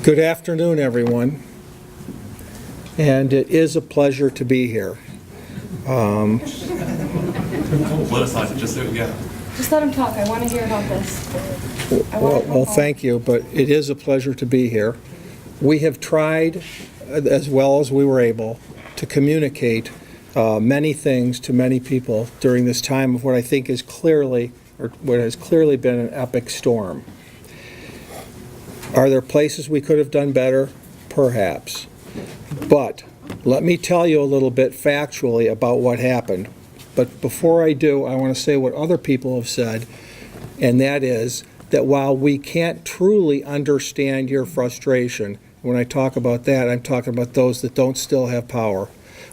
Good afternoon, everyone, and it is a pleasure to be here. Just let him talk. I want to hear about this. Well, thank you, but it is a pleasure to be here. We have tried, as well as we were able, to communicate many things to many people during this time of what I think is clearly, or what has clearly been an epic storm. Are there places we could have done better? Perhaps. But let me tell you a little bit factually about what happened. But before I do, I want to say what other people have said, and that is that while we can't truly understand your frustration, when I talk about that, I'm talking about those that don't still have power.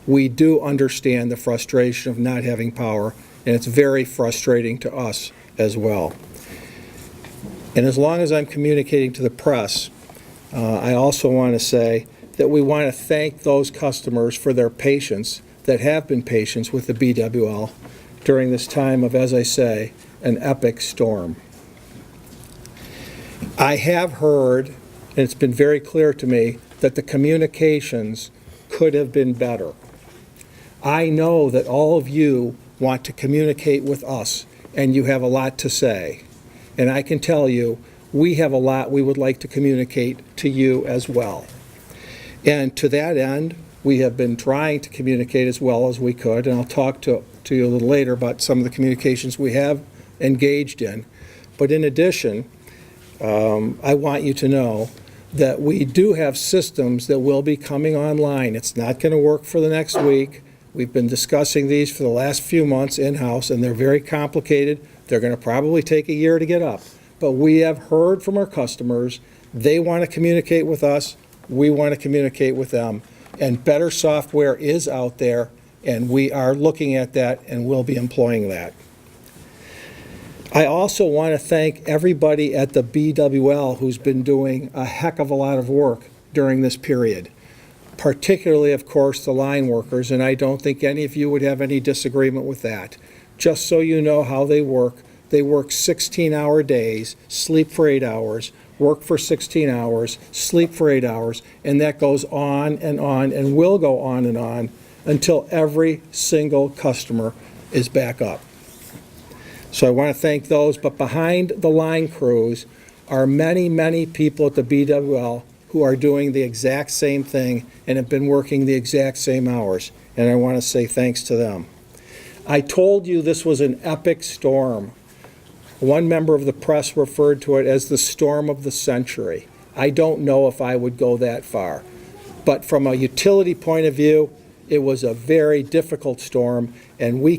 We do understand the frustration of not having power, and it's very frustrating to us as well. And as long as I'm communicating to the press, I also want to say that we want to thank those customers for their patience that have been patient with the BWL during this time of, as I say, an epic storm. I have heard, and it's been very clear to me, that the communications could have been better. I know that all of you want to communicate with us, and you have a lot to say. And I can tell you, we have a lot we would like to communicate to you as well. And to that end, we have been trying to communicate as well as we could, and I'll talk to you a little later about some of the communications we have engaged in. But in addition, I want you to know that we do have systems that will be coming online. It's not going to work for the next week. We've been discussing these for the last few months in-house, and they're very complicated. They're going to probably take a year to get up. But we have heard from our customers. They want to communicate with us. We want to communicate with them. And better software is out there, and we are looking at that and will be employing that. I also want to thank everybody at the BWL who's been doing a heck of a lot of work during this period. Particularly, of course, the line workers, and I don't think any of you would have any disagreement with that. Just so you know how they work 16-hour days, sleep for 8 hours, work for 16 hours, sleep for 8 hours, and that goes on and will go on and on until every single customer is back up. So I want to thank those, but behind the line crews are many, many people at the BWL who are doing the exact same thing and have been working the exact same hours, and I want to say thanks to them. I told you this was an epic storm. One member of the press referred to it as the storm of the century. I don't know if I would go that far. But from a utility point of view, it was a very difficult storm, and we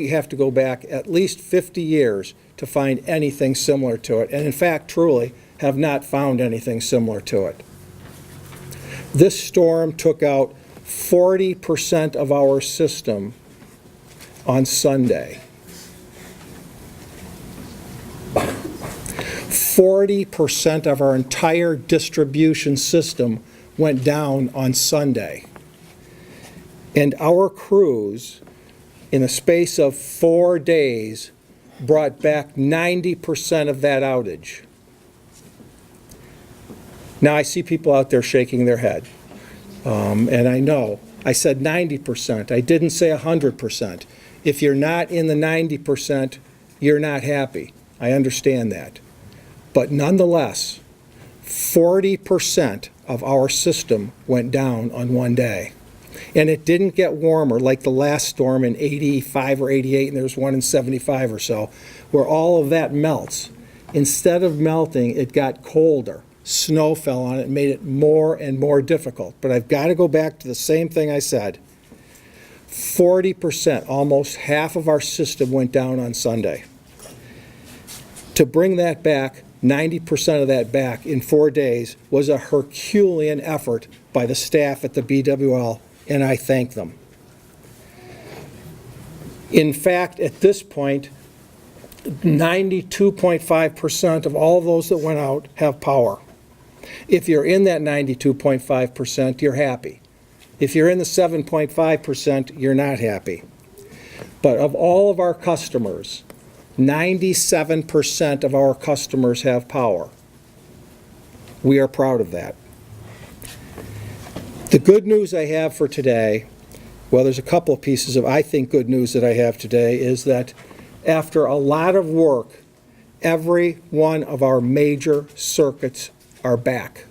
have to go back at least 50 years to find anything similar to it. And in fact, truly, have not found anything similar to it. This storm took out 40% of our system on Sunday. 40% of our entire distribution system went down on Sunday. And our crews, in a space of 4 days, brought back 90% of that outage. Now, I see people out there shaking their head. And I know, I said 90%. I didn't say 100%. If you're not in the 90%, you're not happy. I understand that. But nonetheless, 40% of our system went down on one day. And it didn't get warmer like the last storm in 85 or 88, and there was one in 75 or so, where all of that melts. Instead of melting, it got colder. Snow fell on it and made it more and more difficult. But I've got to go back to the same thing I said. 40%, almost half of our system went down on Sunday. To bring that back, 90% of that back in 4 days was a Herculean effort by the staff at the BWL, and I thank them. In fact, at this point, 92.5% of all those that went out have power. If you're in that 92.5%, you're happy. If you're in the 7.5%, you're not happy. But of all of our customers, 97% of our customers have power. We are proud of that. The good news I have for today, well, there's a couple of pieces of, I think, good news that I have today, is that after a lot of work, every one of our major circuits are back.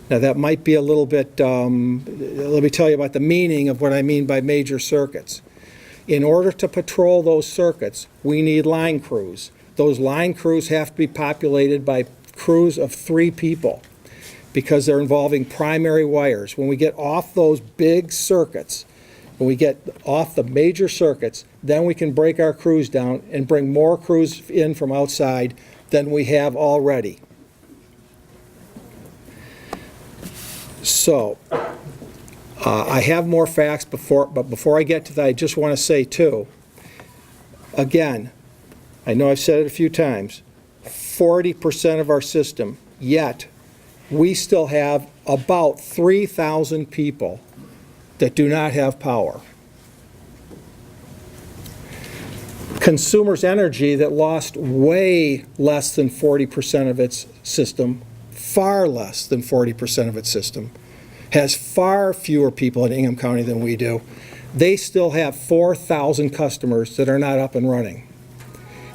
Now, that might be a little bit, let me tell you about the meaning of what I mean by major circuits. In order to patrol those circuits, we need line crews. Those line crews have to be populated by crews of 3 people because they're involving primary wires. When we get off those big circuits, when we get off the major circuits, then we can break our crews down and bring more crews in from outside than we have already. So, I have more facts but before I get to that, I just want to say too, again, I know I've said it a few times, 40% of our system, yet we still have about 3,000 people that do not have power. Consumers Energy that lost way less than 40% of its system, far less than 40% of its system, has far fewer people in Ingham County than we do. They still have 4,000 customers that are not up and running.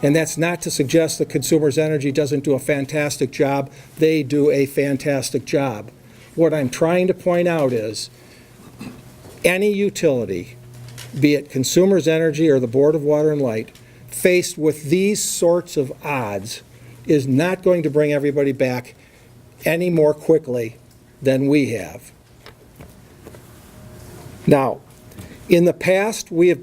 And that's not to suggest that Consumers Energy doesn't do a fantastic job. They do a fantastic job. What I'm trying to point out is any utility, be it Consumers Energy or the Board of Water and Light, faced with these sorts of odds is not going to bring everybody back any more quickly than we have. Now, in the past, we have,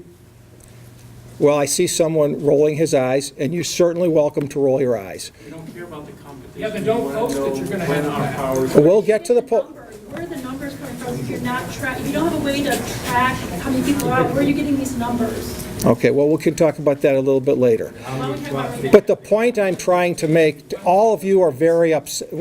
well, I see someone rolling his eyes, and you're certainly welcome to roll your eyes. We don't care about the competition. Yeah, but don't post that you're gonna have our powers. We'll get to the Where are the numbers coming from if you're not if you don't have a way to track how many people are out? Where are you getting these numbers? Okay, well, we can talk about that a little bit later. Why don't we talk about it? But the point I'm trying to make, all of you are very upset.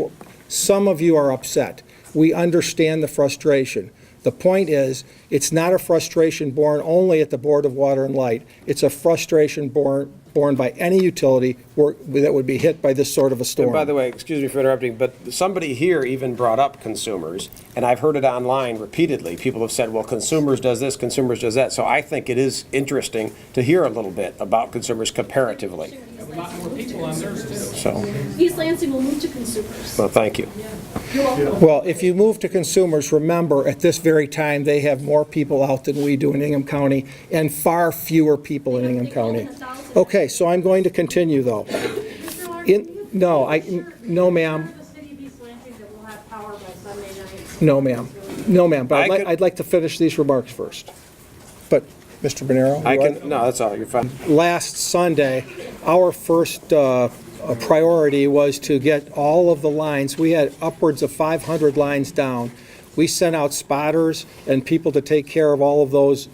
Some of you are upset. We understand the frustration. The point is, it's not a frustration born only at the Board of Water and Light. It's a frustration born by any utility that would be hit by this sort of a storm. And by the way, excuse me for interrupting, but somebody here even brought up consumers, and I've heard it online repeatedly. People have said, well, consumers does this, consumers does that. So I think it is interesting to hear a little bit about consumers comparatively. a lot more people on theirs too. So, East Lansing will move to consumers. well, thank you. You're welcome. Well, if you move to consumers, remember, at this very time, they have more people out than we do in Ingham County, and far fewer people in Ingham County. Okay, so I'm going to continue, though. Mr. Lark, No, ma'am. The city of East Lansing that will have power by Sunday night. No, ma'am. No, ma'am, but I could- I'd like to finish these remarks first. But, Mr. Bonero? No, that's all, you're fine. Last Sunday, our first priority was to get all of the lines. We had upwards of 500 lines down. We sent out spotters and people to take care of all of those,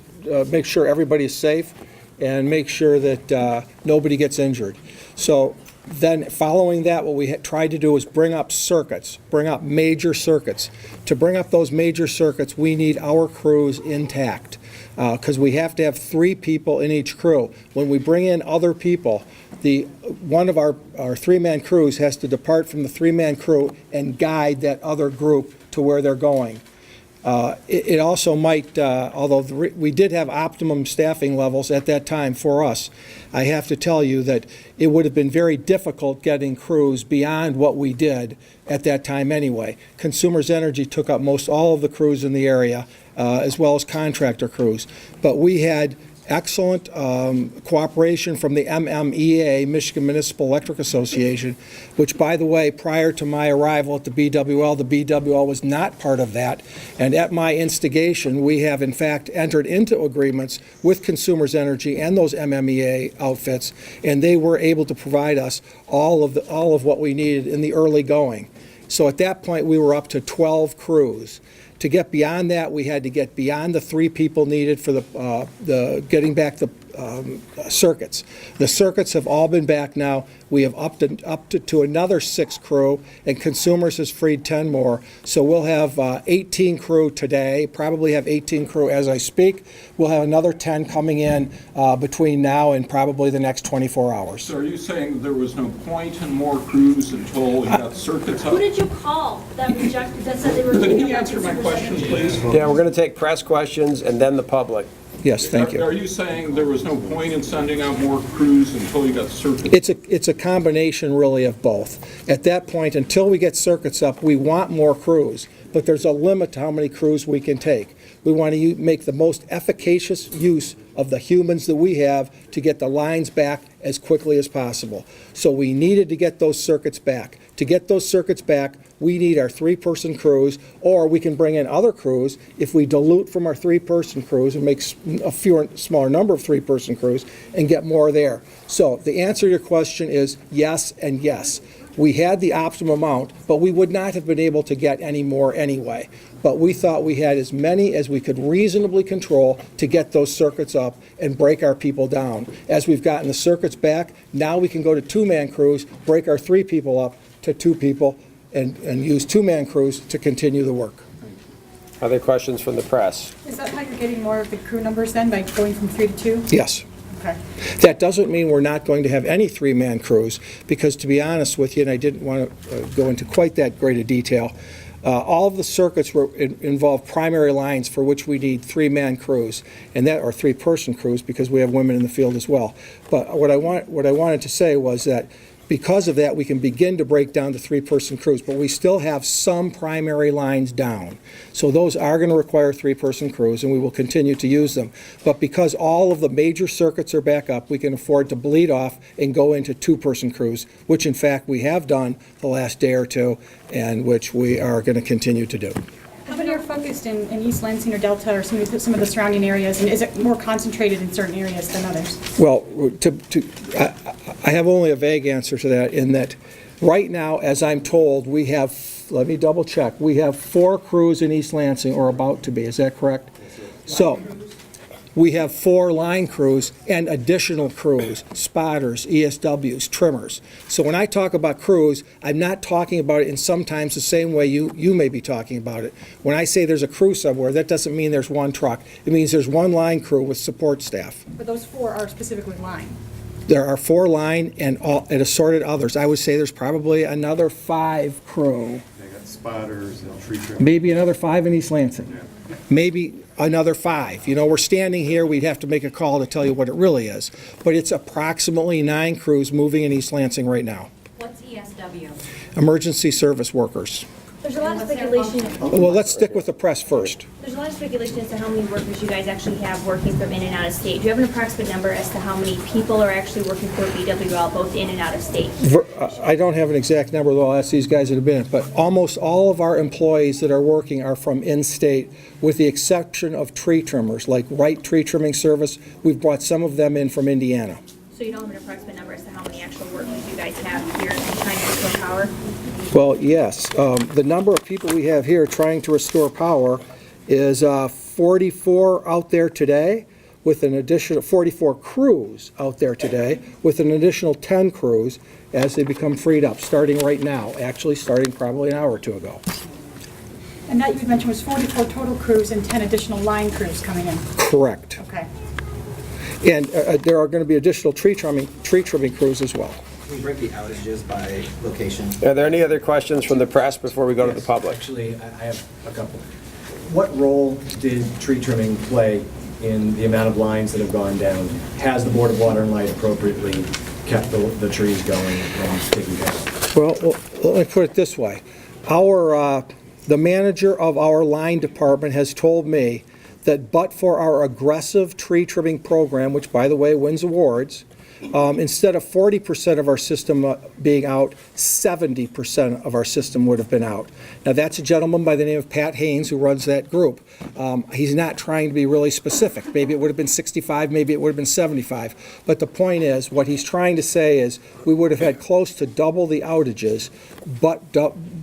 make sure everybody's safe, and make sure that nobody gets injured. So then, following that, what we had tried to do is bring up circuits, bring up major circuits. To bring up those major circuits, we need our crews intact, because we have to have 3 people in each crew. When we bring in other people, one of our 3-man crews has to depart from the 3-man crew and guide that other group to where they're going. It also might, although we did have optimum staffing levels at that time for us, I have to tell you that it would have been very difficult getting crews beyond what we did at that time anyway. Consumers Energy took up most all of the crews in the area, as well as contractor crews. But we had excellent cooperation from the MMEA, Michigan Municipal Electric Association, which, by the way, prior to my arrival at the BWL was not part of that. And at my instigation, we have in fact entered into agreements with Consumers Energy and those MMEA outfits, and they were able to provide us all of what we needed in the early going. So at that point, we were up to 12 crews. To get beyond that, we had to get beyond the 3 people needed for the getting back the circuits. The circuits have all been back now. We have upped to another 6 crew, and Consumers has freed 10 more. So we'll have 18 crew today, probably have 18 crew as I speak. We'll have another 10 coming in between now and probably the next 24 hours. So are you saying there was no point in more crews until you got circuits up? Who did you call that rejected, that said they were? Could he answer my question, please? Yeah, we're going to take press questions and then the public. Yes, thank you. Are you saying there was no point in sending out more crews until you got circuits? It's a combination really of both. At that point, until we get circuits up, we want more crews, but there's a limit to how many crews we can take. We want to make the most efficacious use of the humans that we have to get the lines back as quickly as possible. So we needed to get those circuits back. To get those circuits back, we need our 3-person crews, or we can bring in other crews if we dilute from our 3-person crews and make a smaller number of 3-person crews and get more there. So the answer to your question is yes and yes. We had the optimum amount, but we would not have been able to get any more anyway. But we thought we had as many as we could reasonably control to get those circuits up and break our people down. As we've gotten the circuits back, now we can go to 2-man crews, break our 3 people up to 2 people, and use 2-man crews to continue the work. Other questions from the press? Is that how you're getting more of the crew numbers then, by going from 3 to 2? Yes. Okay. That doesn't mean we're not going to have any 3-man crews, because to be honest with you, and I didn't want to go into quite that great a detail, all of the circuits involve primary lines for which we need 3-man crews, and that are 3-person crews because we have women in the field as well. But what I wanted to say was that because of that, we can begin to break down to 3-person crews, but we still have some primary lines down. So those are going to require 3-person crews, and we will continue to use them. But because all of the major circuits are back up, we can afford to bleed off and go into 2-person crews, which in fact we have done the last day or two, and which we are going to continue to do. How many are focused in East Lansing or Delta or some of the surrounding areas? And is it more concentrated in certain areas than others? Well, I have only a vague answer to that, in that right now, as I'm told, we have, let me double check, we have 4 crews in East Lansing, or about to be, is that correct? So, we have 4 line crews and additional crews, spotters, ESWs, trimmers. So when I talk about crews, I'm not talking about it in sometimes the same way you may be talking about it. When I say there's a crew somewhere, that doesn't mean there's 1 truck. It means there's 1 line crew with support staff. But those 4 are specifically line. There are 4 line and assorted others. I would say there's probably another 5 crew. They got spotters and tree trimmers. Maybe another 5 in East Lansing. Maybe another 5. You know, we're standing here, we'd have to make a call to tell you what it really is. But it's approximately 9 crews moving in East Lansing right now. What's ESW? Emergency service workers. There's a lot of speculation. Well, let's stick with the press first. There's a lot of speculation as to how many workers you guys actually have working from in and out of state. Do you have an approximate number as to how many people are actually working for BWL, both in and out of state? I don't have an exact number, though I'll ask these guys in a minute, but almost all of our employees that are working are from in-state, with the exception of tree trimmers, like Wright Tree Trimming Service. We've brought some of them in from Indiana. So you don't have an approximate number as to how many actual workers you guys have here trying to restore power? Well, yes. The number of people we have here trying to restore power is 44 out there today, with an additional 44 crews out there today, with an additional 10 crews as they become freed up, starting right now, actually starting probably an hour or 2 ago. And that you mentioned was 44 total crews and 10 additional line crews coming in. Correct. Okay. And there are going to be additional tree trimming crews as well. Can we break the outages by location? Are there any other questions from the press before we go to the public? Actually, I have a couple. What role did tree trimming play in the amount of lines that have gone down? Has the Board of Water and Light appropriately kept the trees going and taken care of? Well, let me put it this way. The manager of our line department has told me that but for our aggressive tree trimming program, which by the way wins awards, instead of 40% of our system being out, 70% of our system would have been out. Now that's a gentleman by the name of Pat Haynes who runs that group. He's not trying to be really specific. Maybe it would have been 65, maybe it would have been 75. But the point is, what he's trying to say is we would have had close to double the outages, but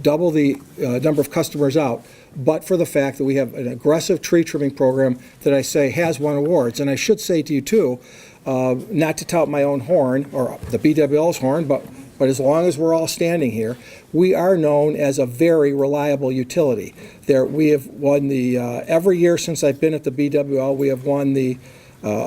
double the number of customers out, but for the fact that we have an aggressive tree trimming program that I say has won awards. And I should say to you too, not to tout my own horn, or the BWL's horn, but as long as we're all standing here, we are known as a very reliable utility. We have won every year since I've been at the BWL, we have won a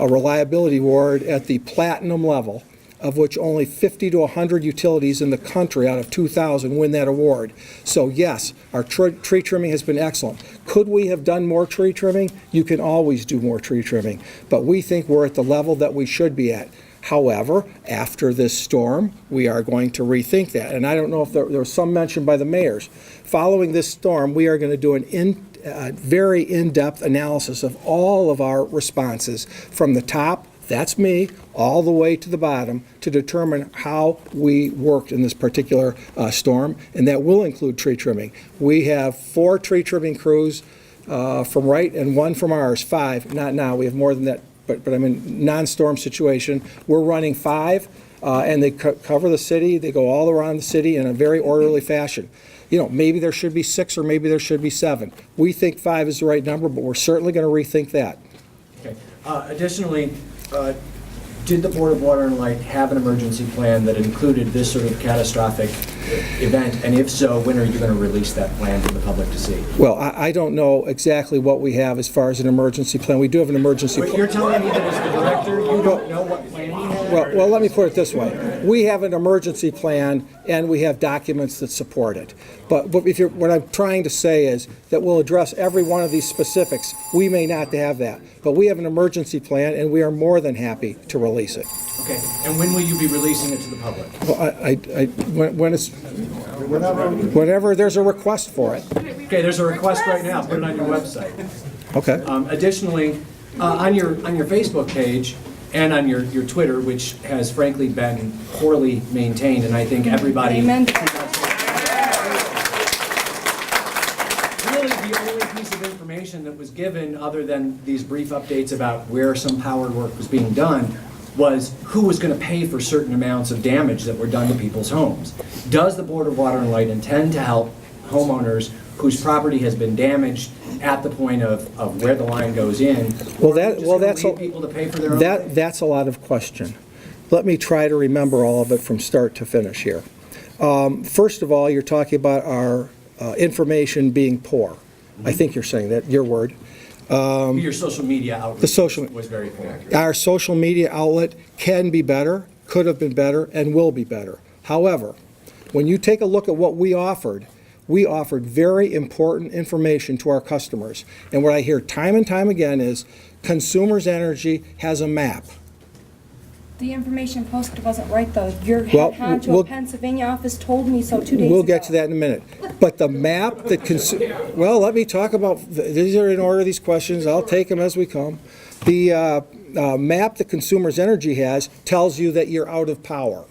reliability award at the platinum level, of which only 50 to 100 utilities in the country out of 2,000 win that award. So yes, our tree trimming has been excellent. Could we have done more tree trimming? You can always do more tree trimming, but we think we're at the level that we should be at. However, after this storm, we are going to rethink that. And I don't know if there was some mention by the mayors. Following this storm, we are going to do a very in-depth analysis of all of our responses from the top, that's me, all the way to the bottom to determine how we worked in this particular storm, and that will include tree trimming. We have 4 tree trimming crews from Wright and 1 from ours, 5, not now, we have more than that, but I'm in non-storm situation. We're running 5, and they cover the city, they go all around the city in a very orderly fashion. You know, maybe there should be 6 or maybe there should be 7. We think 5 is the right number, but we're certainly going to rethink that. Okay. Additionally, did the Board of Water and Light have an emergency plan that included this sort of catastrophic event? And if so, when are you going to release that plan for the public to see? Well, I don't know exactly what we have as far as an emergency plan. We do have an emergency But plan. you're telling me that as the director, you don't know what plan he had? Well, let me put it this way. We have an emergency plan, and we have documents that support it. But what I'm trying to say is that we'll address every one of these specifics. We may not have that, but we have an emergency plan, and we are more than happy to release it. Okay, and when will you be releasing it to the public? Well, whenever there's a request for it. Okay, there's a request right now, put it on your website. Okay. Additionally, on your Facebook page and on your Twitter, which has frankly been poorly maintained, and I think everybody... Amen. Really, the only piece of information that was given, other than these brief updates about where some power work was being done, was who was going to pay for certain amounts of damage that were done to people's homes. Does the Board of Water and Light intend to help homeowners whose property has been damaged at the point of where the line goes in? That's people to pay for their own that's a lot of question. Let me try to remember all of it from start to finish here. First of all, you're talking about our information being poor. I think you're saying that, your word. Your social media outreach was very poor. Our social media outlet can be better, could have been better, and will be better. However, when you take a look at what we offered very important information to our customers. And what I hear time and time again is Consumers Energy has a map. The information posted wasn't right, though. Your Well, head honcho we'll- Pennsylvania office told me so 2 days ago. We'll get to that in a minute. But the map that well, let me talk about, these are in order, these questions. I'll take them as we come. The map that Consumers Energy has tells you that you're out of power.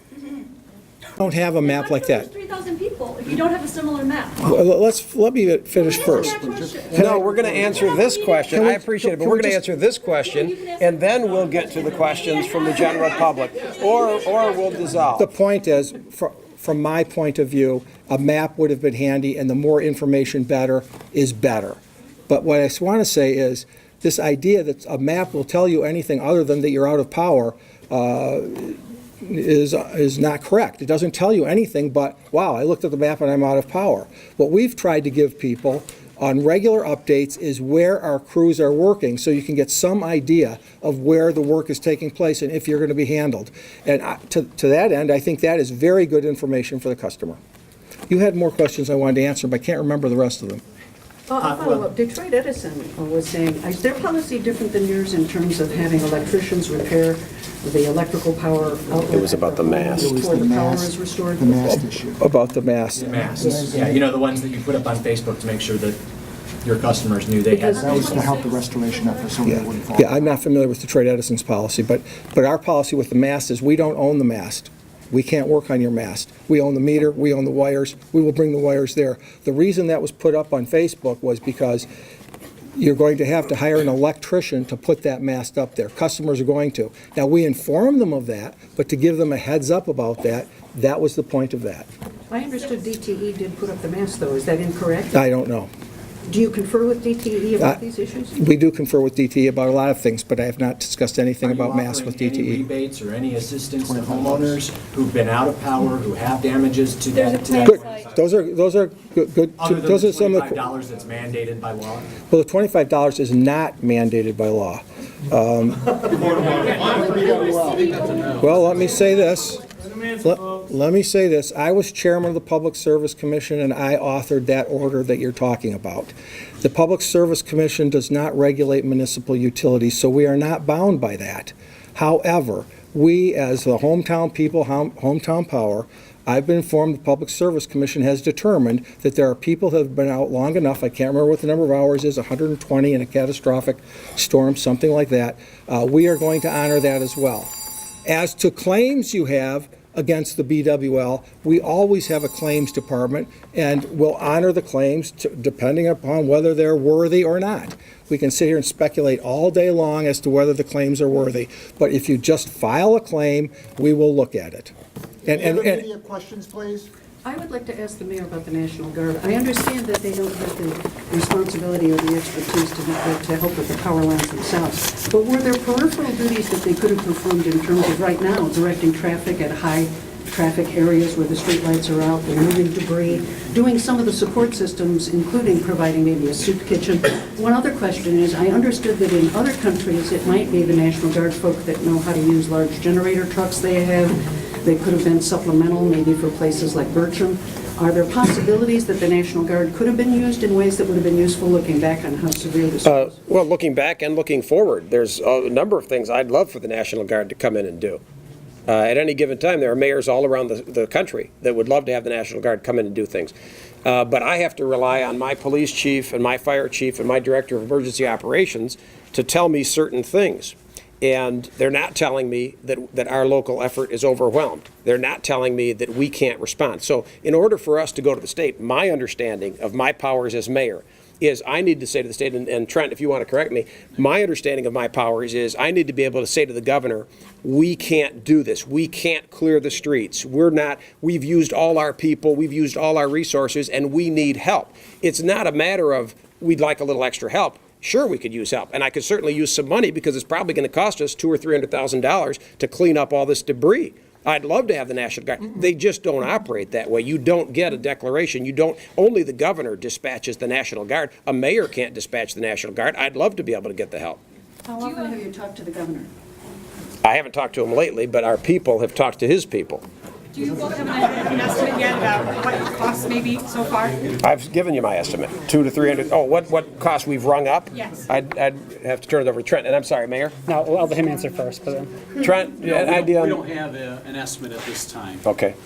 Don't have a map like that. 3,000 people if you don't have a similar map. Let me finish first. No, we're going to answer this question. I appreciate it, but we're going to answer this question, and then we'll get to the questions from the general public, or we'll dissolve. The point is, from my point of view, a map would have been handy, and the more information better is better. But what I want to say is, this idea that a map will tell you anything other than that you're out of power is not correct. It doesn't tell you anything but, wow, I looked at the map and I'm out of power. What we've tried to give people on regular updates is where our crews are working, so you can get some idea of where the work is taking place and if you're going to be handled. And to that end, I think that is very good information for the customer. You had more questions I wanted to answer, but I can't remember the rest of them. A follow-up. Detroit Edison was saying, is their policy different than yours in terms of having electricians repair the electrical power outlet? It was about the mast. Before the power is restored? The mast issue. About the mast. Masks. Yeah, you know, the ones that you put up on Facebook to make sure that your customers knew they had. That was to help the restoration effort so they wouldn't fall. Yeah, I'm not familiar with Detroit Edison's policy, but our policy with the mast is we don't own the mast. We can't work on your mast. We own the meter, we own the wires, we will bring the wires there. The reason that was put up on Facebook was because you're going to have to hire an electrician to put that mast up there. Customers are going to. Now, we inform them of that, but to give them a heads up about that, that was the point of that. I understood DTE did put up the mast, though. Is that incorrect? I don't know. Do you confer with DTE about these issues? We do confer with DTE about a lot of things, but I have not discussed anything about mass with Are you offering any DTE. rebates or any assistance to homeowners who've been out of power, who have damages to There's a that? plan Good, site. those are good, Other than those the are some of the. $25 that's mandated by law? Well, the $25 is not mandated by law. Well, let me say this. Let me say this. I was chairman of the Public Service Commission, and I authored that order that you're talking about. The Public Service Commission does not regulate municipal utilities, so we are not bound by that. However, we, as the hometown people, hometown power, I've been informed the Public Service Commission has determined that there are people who have been out long enough, I can't remember what the number of hours is, 120 in a catastrophic storm, something like that. We are going to honor that as well. As to claims you have against the BWL, we always have a claims department, and we'll honor the claims depending upon whether they're worthy or not. We can sit here and speculate all day long as to whether the claims are worthy, but if you just file a claim, we will look at it. Any immediate questions, please? I would like to ask the mayor about the National Guard. I understand that they don't have the responsibility or the expertise to help with the power lines themselves. But were there peripheral duties that they could have performed in terms of right now directing traffic at high traffic areas where the streetlights are out, removing debris, doing some of the support systems, including providing maybe a soup kitchen? One other question is, I understood that in other countries, it might be the National Guard folk that know how to use large generator trucks they have. They could have been supplemental, maybe for places like Bertram. Are there possibilities that the National Guard could have been used in ways that would have been useful looking back on how severe this was? Well, looking back and looking forward, there's a number of things I'd love for the National Guard to come in and do. At any given time, there are mayors all around the country that would love to have the National Guard come in and do things. But I have to rely on my police chief and my fire chief and my director of emergency operations to tell me certain things. And they're not telling me that our local effort is overwhelmed. They're not telling me that we can't respond. So in order for us to go to the state, my understanding of my powers as mayor is I need to say to the state, and Trent, if you want to correct me, my understanding of my powers is I need to be able to say to the governor, we can't do this. We can't clear the streets. We've used all our people, we've used all our resources, and we need help. It's not a matter of we'd like a little extra help. Sure, we could use help, and I could certainly use some money because it's probably going to cost us $200,000 or $300,000 to clean up all this debris. I'd love to have the National Guard. They just don't operate that way. You don't get a declaration. Only the governor dispatches the National Guard. A mayor can't dispatch the National Guard. I'd love to be able to get the help. How often have you talked to the governor? I haven't talked to him lately, but our people have talked to his people. Do you have an estimate yet about what it costs maybe so far? I've given you my estimate, 200 to 300. Oh, what cost we've rung up? Yes. I'd have to turn it over to Trent. And I'm sorry, Mayor. No, I'll let him answer first. But Trent, you had an idea? We don't have an estimate at this time. Okay.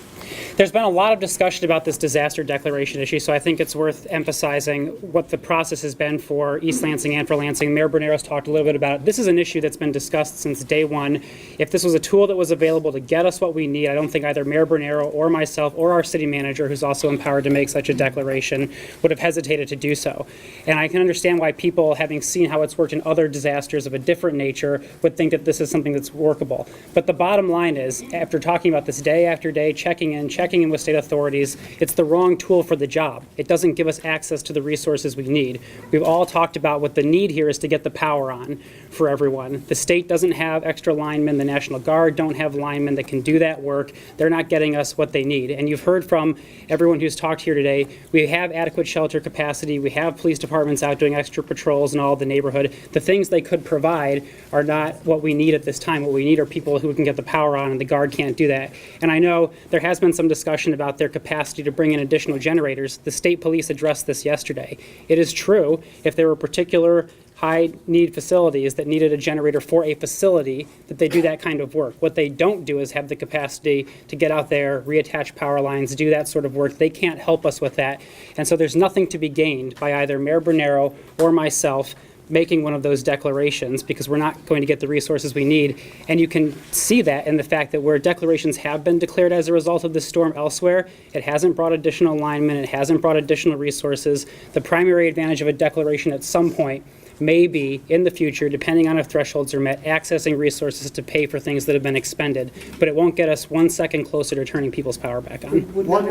there's been a lot of discussion about this disaster declaration issue, so I think it's worth emphasizing what the process has been for East Lansing and for Lansing. Mayor Bernero's talked a little bit about it. This is an issue that's been discussed since day one. If this was a tool that was available to get us what we need, I don't think either Mayor Bernero or myself or our city manager, who's also empowered to make such a declaration, would have hesitated to do so. And I can understand why people, having seen how it's worked in other disasters of a different nature, would think that this is something that's workable. But the bottom line is, after talking about this day after day, checking in with state authorities, it's the wrong tool for the job. It doesn't give us access to the resources we need. We've all talked about what the need here is to get the power on for everyone. The state doesn't have extra linemen. The National Guard don't have linemen that can do that work. They're not getting us what they need. And you've heard from everyone who's talked here today, we have adequate shelter capacity. We have police departments out doing extra patrols in all the neighborhood. The things they could provide are not what we need at this time. What we need are people who can get the power on, and the Guard can't do that. And I know there has been some discussion about their capacity to bring in additional generators. The state police addressed this yesterday. It is true, if there were particular high-need facilities that needed a generator for a facility, that they do that kind of work. What they don't do is have the capacity to get out there, reattach power lines, do that sort of work. They can't help us with that. And so there's nothing to be gained by either Mayor Bernero or myself making one of those declarations, because we're not going to get the resources we need. And you can see that in the fact that where declarations have been declared as a result of this storm elsewhere, it hasn't brought additional linemen, it hasn't brought additional resources. The primary advantage of a declaration at some point maybe in the future, depending on if thresholds are met, accessing resources to pay for things that have been expended. But it won't get us 1 second closer to turning people's power back on. One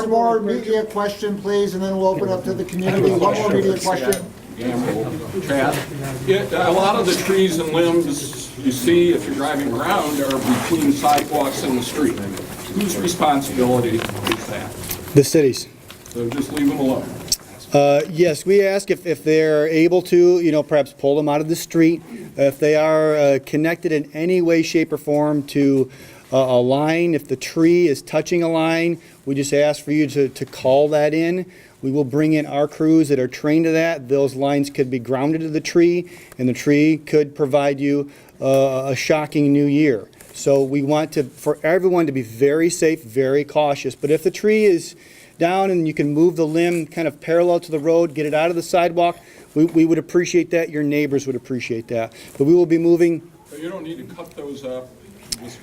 more media question, please, and then we'll open up to the community. One more media question. Chad, a lot of the trees and limbs you see if you're driving around are between sidewalks and the street. Whose responsibility is that? The cities. So just leave them alone. Yes, we ask if they're able to, perhaps pull them out of the street. If they are connected in any way, shape, or form to a line, if the tree is touching a line, we just ask for you to call that in. We will bring in our crews that are trained to that. Those lines could be grounded to the tree, and the tree could provide you a shocking new year. So we want for everyone to be very safe, very cautious. But if the tree is down and you can move the limb kind of parallel to the road, get it out of the sidewalk, we would appreciate that. Your neighbors would appreciate that. But we will be moving. So you don't need to cut those up. Just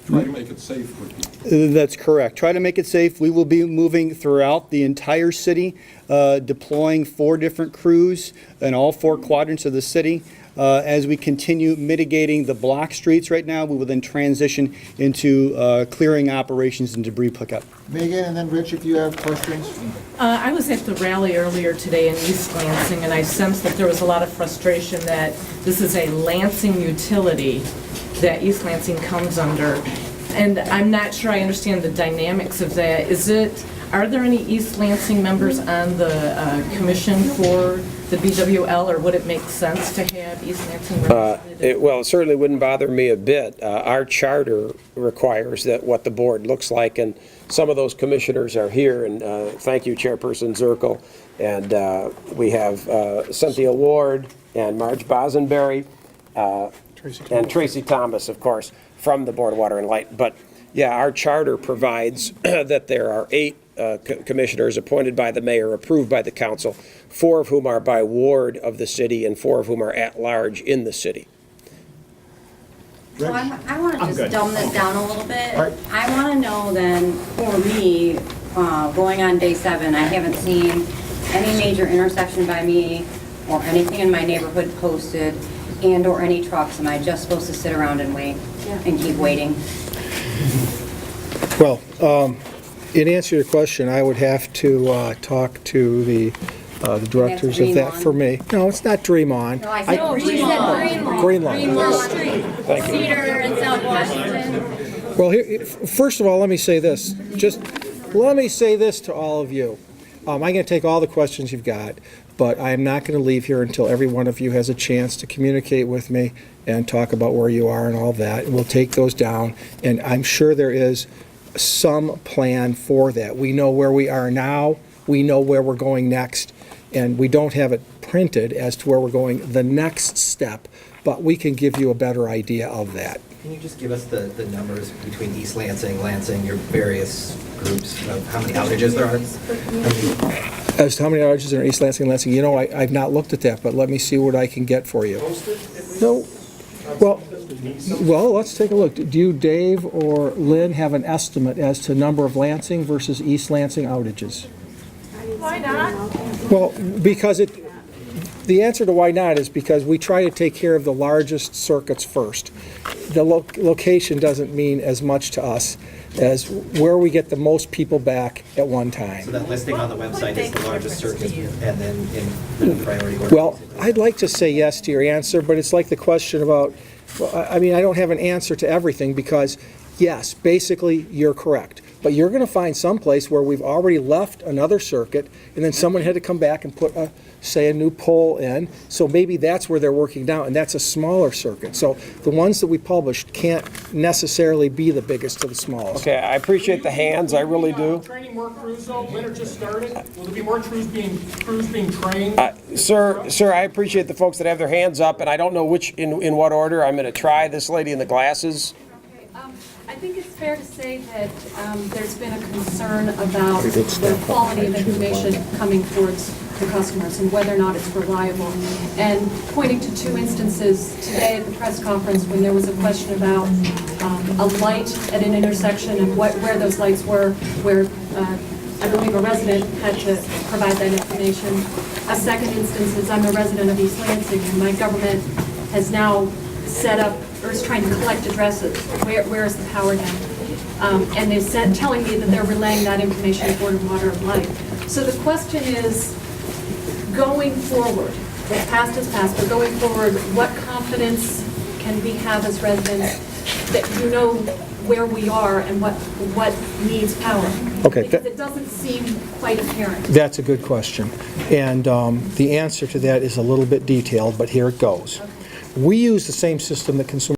try to make it safe for people. That's correct. Try to make it safe. We will be moving throughout the entire city, deploying 4 different crews in all 4 quadrants of the city. As we continue mitigating the block streets right now, we will then transition into clearing operations and debris pickup. Megan, and then Rich, if you have questions. I was at the rally earlier today in East Lansing, and I sensed that there was a lot of frustration that this is a Lansing utility that East Lansing comes under. And I'm not sure I understand the dynamics of that. Are there any East Lansing members on the commission for the BWL, or would it make sense to have East Lansing represented? Well, it certainly wouldn't bother me a bit. Our charter requires that what the board looks like, and some of those commissioners are here, and thank you, Chairperson Zirkle, and we have Cynthia Ward and Marge Bosenberry, and Tracy Thomas, of course, from the Board of Water and Light. But yeah, our charter provides that there are 8 commissioners appointed by the mayor, approved by the council, 4 of whom are by ward of the city and 4 of whom are at large in the city. So I want to just dumb this down a little bit. I want to know then, for me, going on day 7, I haven't seen any major intersection by me or anything in my neighborhood posted and or any trucks. Am I just supposed to sit around and wait and keep waiting? Well, in answer to your question, I would have to talk to the directors of that for me. No, it's not Dream On. No, I said Green Lawn. Green Lawn. Green Lawn Street. Cedar in South Washington. Well, first of all, let me say this. Just let me say this to all of you. I'm going to take all the questions you've got, but I'm not going to leave here until every one of you has a chance to communicate with me and talk about where you are and all that. And we'll take those down, and I'm sure there is some plan for that. We know where we are now. We know where we're going next, and we don't have it printed as to where we're going the next step, but we can give you a better idea of that. Can you just give us the numbers between East Lansing, your various groups of how many outages there are? As to how many outages are in East Lansing, I've not looked at that, but let me see what I can get for you. No. Well, let's take a look. Do you, Dave or Lynn, have an estimate as to number of Lansing versus East Lansing outages? Why not? Well, because the answer to why not is because we try to take care of the largest circuits first. The location doesn't mean as much to us as where we get the most people back at one time. So that listing on the website is the largest circuit, and then in priority order? Well, I'd like to say yes to your answer, but it's like the question about, I don't have an answer to everything because, yes, basically you're correct. But you're going to find some place where we've already left another circuit, and then someone had to come back and put, a new pole in. So maybe that's where they're working down, and that's a smaller circuit. So the ones that we published can't necessarily be the biggest to the smallest. Okay, I appreciate the hands, I really do. Training more crews though, winter just started. Will there be more crews being trained? Sir, I appreciate the folks that have their hands up, and I don't know in what order. I'm going to try this lady in the glasses. I think it's fair to say that there's been a concern about the quality of information coming towards the customers and whether or not it's reliable. And pointing to 2 instances today at the press conference when there was a question about a light at an intersection and where those lights were, where I believe a resident had to provide that information. A second instance is I'm a resident of East Lansing, and my government has now set up, or is trying to collect addresses. Where is the power now? And they said, telling me that they're relaying that information to Board of Water and Light. So the question is, going forward, what's past is past, but going forward, what confidence can we have as residents that you know where we are and what needs power? Okay. Because it doesn't seem quite apparent. That's a good question. And the answer to that is a little bit detailed, but here it goes. We use the same system that consumers